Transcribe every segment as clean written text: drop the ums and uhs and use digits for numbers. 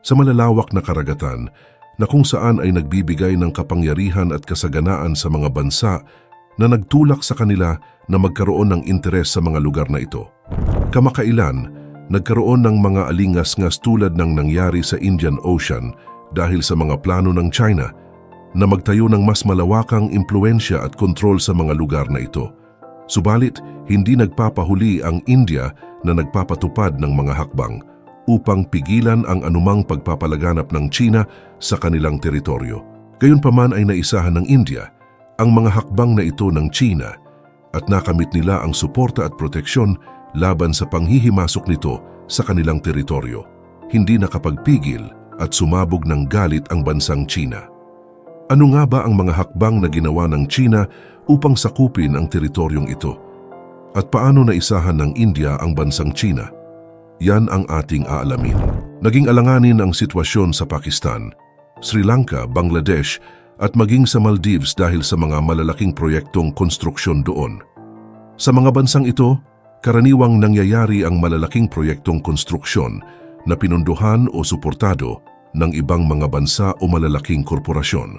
sa malalawak na karagatan na kung saan ay nagbibigay ng kapangyarihan at kasaganaan sa mga bansa na nagtulak sa kanila na magkaroon ng interes sa mga lugar na ito. Kamakailan, nagkaroon ng mga alingas-ngas tulad ng nangyari sa Indian Ocean dahil sa mga plano ng China na magtayo ng mas malawakang impluensya at kontrol sa mga lugar na ito. Subalit, hindi nagpapahuli ang India na nagpapatupad ng mga hakbang upang pigilan ang anumang pagpapalaganap ng China sa kanilang teritoryo. Gayunpaman ay naisahan ng India ang mga hakbang na ito ng China at nakamit nila ang suporta at proteksyon laban sa panghihimasok nito sa kanilang teritoryo. Hindi nakapagpigil at sumabog ng galit ang bansang China. Ano nga ba ang mga hakbang na ginawa ng China upang sakupin ang teritoryong ito? At paano naisahan ng India ang bansang China? Yan ang ating aalamin. Naging alanganin ang sitwasyon sa Pakistan, Sri Lanka, Bangladesh at maging sa Maldives dahil sa mga malalaking proyektong konstruksyon doon. Sa mga bansang ito, karaniwang nangyayari ang malalaking proyektong konstruksyon na pinunduhan o suportado ng ibang mga bansa o malalaking korporasyon.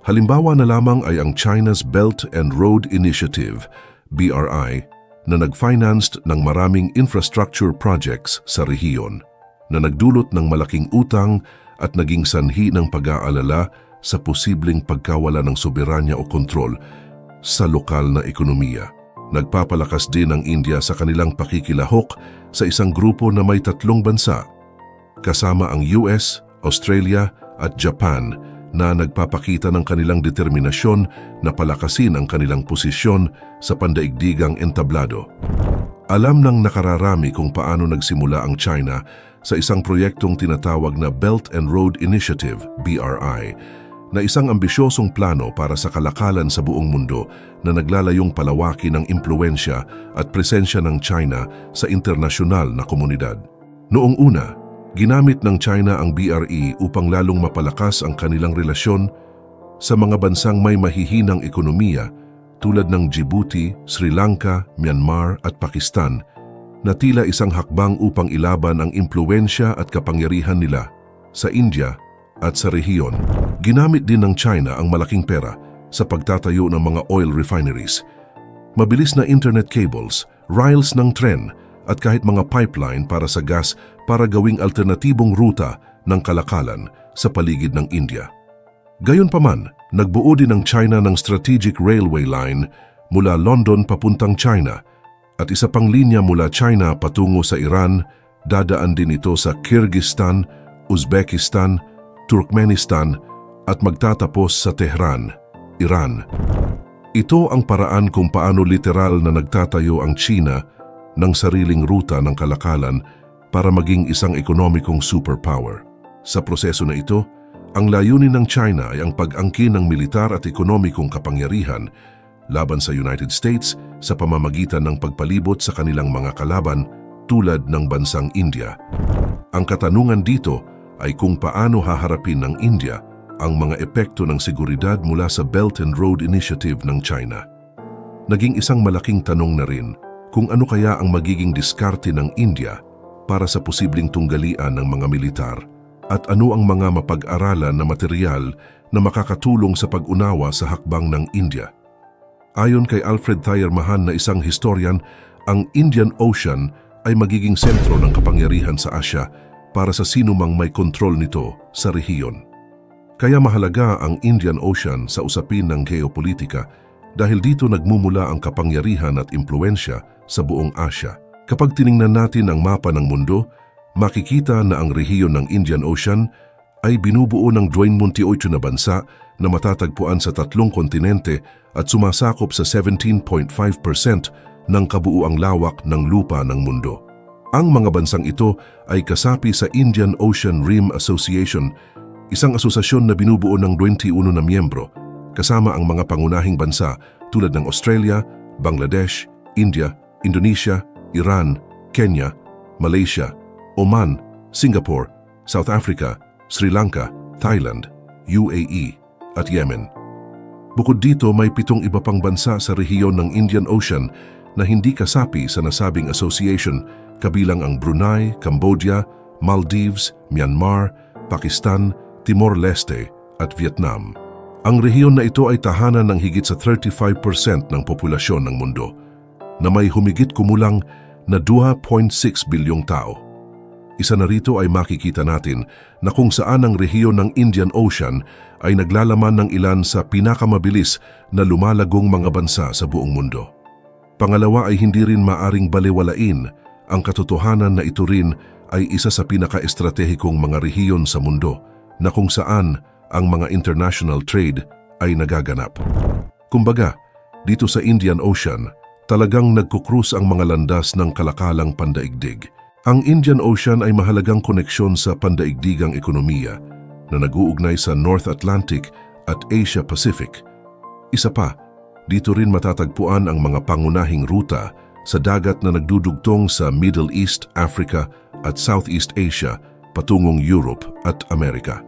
Halimbawa na lamang ay ang China's Belt and Road Initiative, BRI, na nag-financed ng maraming infrastructure projects sa rehiyon, na nagdulot ng malaking utang at naging sanhi ng pag-aalala sa posibleng pagkawala ng soberanya o kontrol sa lokal na ekonomiya. Nagpapalakas din ang India sa kanilang pakikilahok sa isang grupo na may 3 bansa, kasama ang US, Australia at Japan, na nagpapakita ng kanilang determinasyon na palakasin ang kanilang posisyon sa pandaigdigang entablado. Alam ng nakararami kung paano nagsimula ang China sa isang proyektong tinatawag na Belt and Road Initiative, BRI, na isang ambisyosong plano para sa kalakalan sa buong mundo na naglalayong palawakin ang impluensya at presensya ng China sa internasyonal na komunidad. Noong una, ginamit ng China ang BRI upang lalong mapalakas ang kanilang relasyon sa mga bansang may mahihinang ekonomiya tulad ng Djibouti, Sri Lanka, Myanmar at Pakistan, na tila isang hakbang upang ilaban ang impluensya at kapangyarihan nila sa India at sa rehiyon. Ginamit din ng China ang malaking pera sa pagtatayo ng mga oil refineries, mabilis na internet cables, rails ng tren at kahit mga pipeline para sa gas para gawing alternatibong ruta ng kalakalan sa paligid ng India. Gayunpaman, nagbuo din ng China ng strategic railway line mula London papuntang China at isa pang linya mula China patungo sa Iran, dadaan din ito sa Kyrgyzstan, Uzbekistan, Turkmenistan at magtatapos sa Tehran, Iran. Ito ang paraan kung paano literal na nagtatayo ang China ng sariling ruta ng kalakalan para maging isang ekonomikong superpower. Sa proseso na ito, ang layunin ng China ay ang pag-angkin ng militar at ekonomikong kapangyarihan laban sa United States sa pamamagitan ng pagpalibot sa kanilang mga kalaban tulad ng bansang India. Ang katanungan dito ay kung paano haharapin ng India ang mga epekto ng seguridad mula sa Belt and Road Initiative ng China. Naging isang malaking tanong na rin kung ano kaya ang magiging diskarte ng India para sa posibleng tunggalian ng mga militar at ano ang mga mapag-aralan na material na makakatulong sa pag-unawa sa hakbang ng India. Ayon kay Alfred Thayer Mahan na isang historian, ang Indian Ocean ay magiging sentro ng kapangyarihan sa Asya para sa sinumang may kontrol nito sa rehiyon. Kaya mahalaga ang Indian Ocean sa usapin ng geopolitika dahil dito nagmumula ang kapangyarihan at impluensya sa buong Asya. Kapag tiningnan natin ang mapa ng mundo, makikita na ang rehiyon ng Indian Ocean ay binubuo ng 28 na bansa na matatagpuan sa 3 kontinente at sumasakop sa 17.5% ng kabuuang lawak ng lupa ng mundo. Ang mga bansang ito ay kasapi sa Indian Ocean Rim Association, isang asosasyon na binubuo ng 21 na miyembro, kasama ang mga pangunahing bansa tulad ng Australia, Bangladesh, India, Indonesia, Iran, Kenya, Malaysia, Oman, Singapore, South Africa, Sri Lanka, Thailand, UAE at Yemen. Bukod dito, may 7 iba pang bansa sa rehiyon ng Indian Ocean na hindi kasapi sa nasabing association, kabilang ang Brunei, Cambodia, Maldives, Myanmar Pakistan, Timor-Leste at Vietnam. Ang rehiyon na ito ay tahanan ng higit sa 35% ng populasyon ng mundo, na may humigit kumulang na 2.6 bilyong tao. Isa na rito ay makikita natin na kung saan ang rehiyon ng Indian Ocean ay naglalaman ng ilan sa pinakamabilis na lumalagong mga bansa sa buong mundo. Pangalawa ay hindi rin maaring balewalain ang katotohanan na ito rin ay isa sa pinaka-estratehikong mga rehiyon sa mundo na kung saan ang mga international trade ay nagaganap. Kumbaga, dito sa Indian Ocean, talagang nagkukrus ang mga landas ng kalakalang pandaigdig. Ang Indian Ocean ay mahalagang koneksyon sa pandaigdigang ekonomiya na nag-uugnay sa North Atlantic at Asia Pacific. Isa pa, dito rin matatagpuan ang mga pangunahing ruta sa dagat na nagdudugtong sa Middle East, Africa at Southeast Asia patungong Europe at Amerika.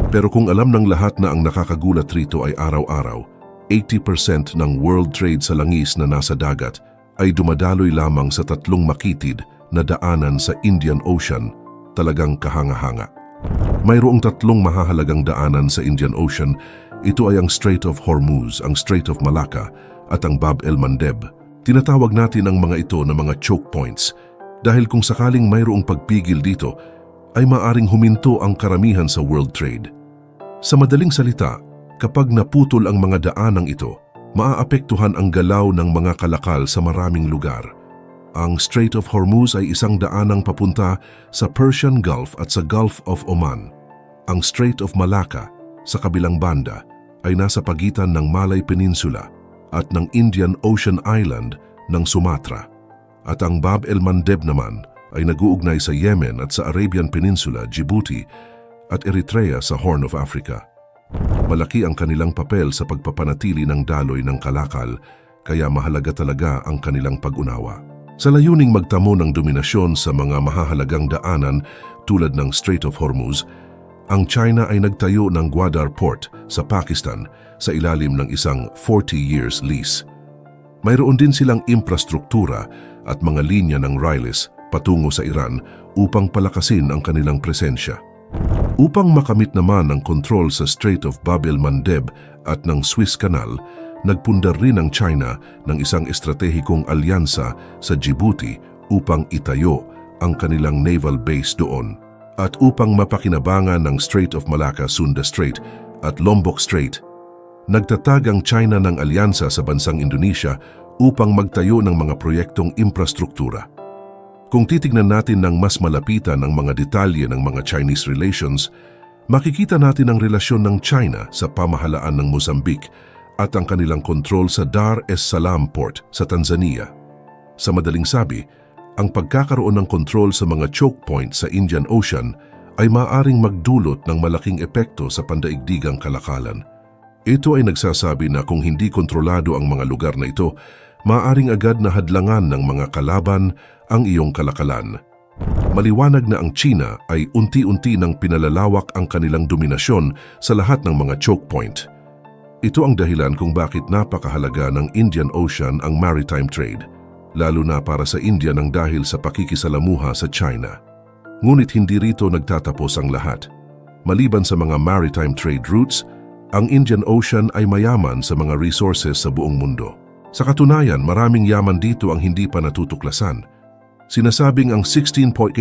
Pero kung alam ng lahat na ang nakakagulat rito ay araw-araw, 80% ng world trade sa langis na nasa dagat ay dumadaloy lamang sa tatlong makitid na daanan sa Indian Ocean, talagang kahanga-hanga. Mayroong tatlong mahahalagang daanan sa Indian Ocean. Ito ay ang Strait of Hormuz, ang Strait of Malacca at ang Bab el-Mandeb. Tinatawag natin ang mga ito na mga choke points dahil kung sakaling mayroong pagpigil dito, ay maaring huminto ang karamihan sa world trade. Sa madaling salita, kapag naputol ang mga daanang ito, maaapektuhan ang galaw ng mga kalakal sa maraming lugar. Ang Strait of Hormuz ay isang daanang papunta sa Persian Gulf at sa Gulf of Oman. Ang Strait of Malacca, sa kabilang banda, ay nasa pagitan ng Malay Peninsula at ng Indian Ocean Island ng Sumatra. At ang Bab el-Mandeb naman ay nag-uugnay sa Yemen at sa Arabian Peninsula, Djibouti at Eritrea sa Horn of Africa. Malaki ang kanilang papel sa pagpapanatili ng daloy ng kalakal, kaya mahalaga talaga ang kanilang pag-unawa. Sa layuning magtamo ng dominasyon sa mga mahahalagang daanan tulad ng Strait of Hormuz, ang China ay nagtayo ng Gwadar Port sa Pakistan sa ilalim ng isang 40 years lease. Mayroon din silang infrastruktura at mga linya ng Riles patungo sa Iran upang palakasin ang kanilang presensya. Upang makamit naman ang kontrol sa Strait of Bab el-Mandeb at ng Suez Canal, nagpundar rin ang China ng isang estratehikong alyansa sa Djibouti upang itayo ang kanilang naval base doon. At upang mapakinabangan ng Strait of Malacca, Sunda Strait at Lombok Strait, nagtatag ang China ng alyansa sa bansang Indonesia upang magtayo ng mga proyektong infrastruktura. Kung titignan natin ng mas malapitan ang mga detalye ng mga Chinese relations, makikita natin ang relasyon ng China sa pamahalaan ng Mozambique at ang kanilang kontrol sa Dar es Salaam Port sa Tanzania. Sa madaling sabi, ang pagkakaroon ng kontrol sa mga choke points sa Indian Ocean ay maaaring magdulot ng malaking epekto sa pandaigdigang kalakalan. Ito ay nagsasabi na kung hindi kontrolado ang mga lugar na ito, maaaring agad na hadlangan ng mga kalaban ang iyong kalakalan. Maliwanag na ang China ay unti-unti nang pinalalawak ang kanilang dominasyon sa lahat ng mga choke point. Ito ang dahilan kung bakit napakahalaga ng Indian Ocean ang maritime trade, lalo na para sa India nang dahil sa pakikisalamuha sa China. Ngunit hindi rito nagtatapos ang lahat. Maliban sa mga maritime trade routes, ang Indian Ocean ay mayaman sa mga resources sa buong mundo. Sa katunayan, maraming yaman dito ang hindi pa natutuklasan. Sinasabing ang 16.8%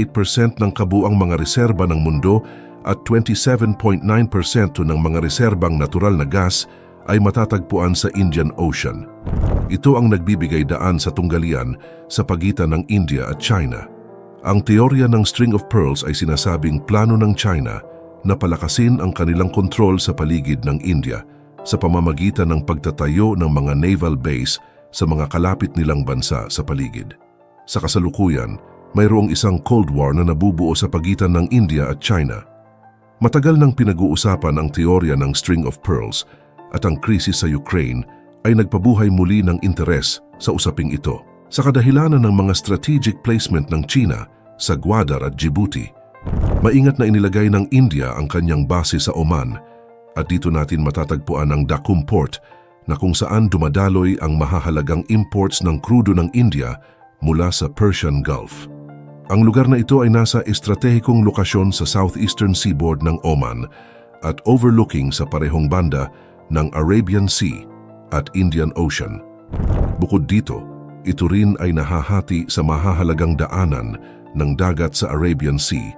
ng kabuang mga reserba ng mundo at 27.9% ng mga reserbang natural na gas ay matatagpuan sa Indian Ocean. Ito ang nagbibigay daan sa tunggalian sa pagitan ng India at China. Ang teorya ng String of Pearls ay sinasabing plano ng China na palakasin ang kanilang kontrol sa paligid ng India sa pamamagitan ng pagtatayo ng mga naval base sa mga kalapit nilang bansa sa paligid. Sa kasalukuyan, mayroong isang Cold War na nabubuo sa pagitan ng India at China. Matagal nang pinag-uusapan ang teorya ng String of Pearls at ang krisis sa Ukraine ay nagpabuhay muli ng interes sa usaping ito. Sa kadahilanan ng mga strategic placement ng China sa Gwadar at Djibouti, maingat na inilagay ng India ang kanyang base sa Oman at dito natin matatagpuan ang Dakum Port na kung saan dumadaloy ang mahahalagang imports ng krudo ng India mula sa Persian Gulf. Ang lugar na ito ay nasa estratehikong lokasyon sa southeastern seaboard ng Oman at overlooking sa parehong banda ng Arabian Sea at Indian Ocean. Bukod dito, ito rin ay nahahati sa mahahalagang daanan ng dagat sa Arabian Sea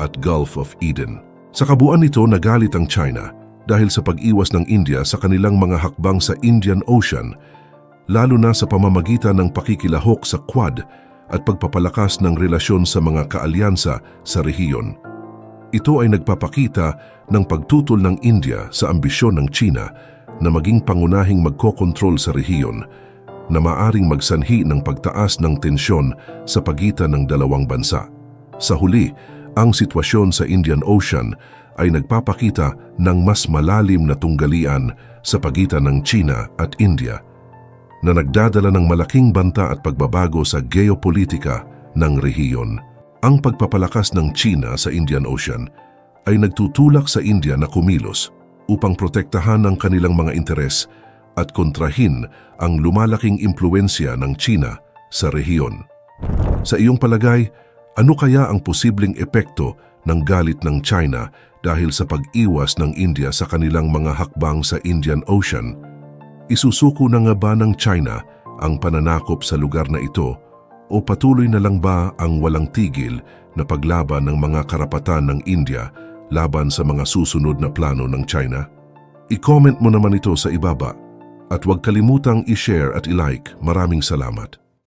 at Gulf of Eden. Sa kabuuan nito, nagalit ang China dahil sa pag-iwas ng India sa kanilang mga hakbang sa Indian Ocean, lalo na sa pamamagitan ng pakikilahok sa Quad at pagpapalakas ng relasyon sa mga kaalyansa sa rehiyon. Ito ay nagpapakita ng pagtutol ng India sa ambisyon ng China na maging pangunahing magkokontrol sa rehiyon na maaring magsanhi ng pagtaas ng tensyon sa pagitan ng dalawang bansa. Sa huli, ang sitwasyon sa Indian Ocean ay nagpapakita ng mas malalim na tunggalian sa pagitan ng China at India na nagdadala ng malaking banta at pagbabago sa geopolitika ng rehiyon. Ang pagpapalakas ng China sa Indian Ocean ay nagtutulak sa India na kumilos upang protektahan ang kanilang mga interes at kontrahin ang lumalaking impluensya ng China sa rehiyon. Sa iyong palagay, ano kaya ang posibleng epekto ng galit ng China dahil sa pag-iwas ng India sa kanilang mga hakbang sa Indian Ocean? Isusuko na nga ba ng China ang pananakop sa lugar na ito o patuloy na lang ba ang walang tigil na paglaban ng mga karapatan ng India laban sa mga susunod na plano ng China? I-comment mo naman ito sa ibaba at huwag kalimutang i-share at i-like. Maraming salamat.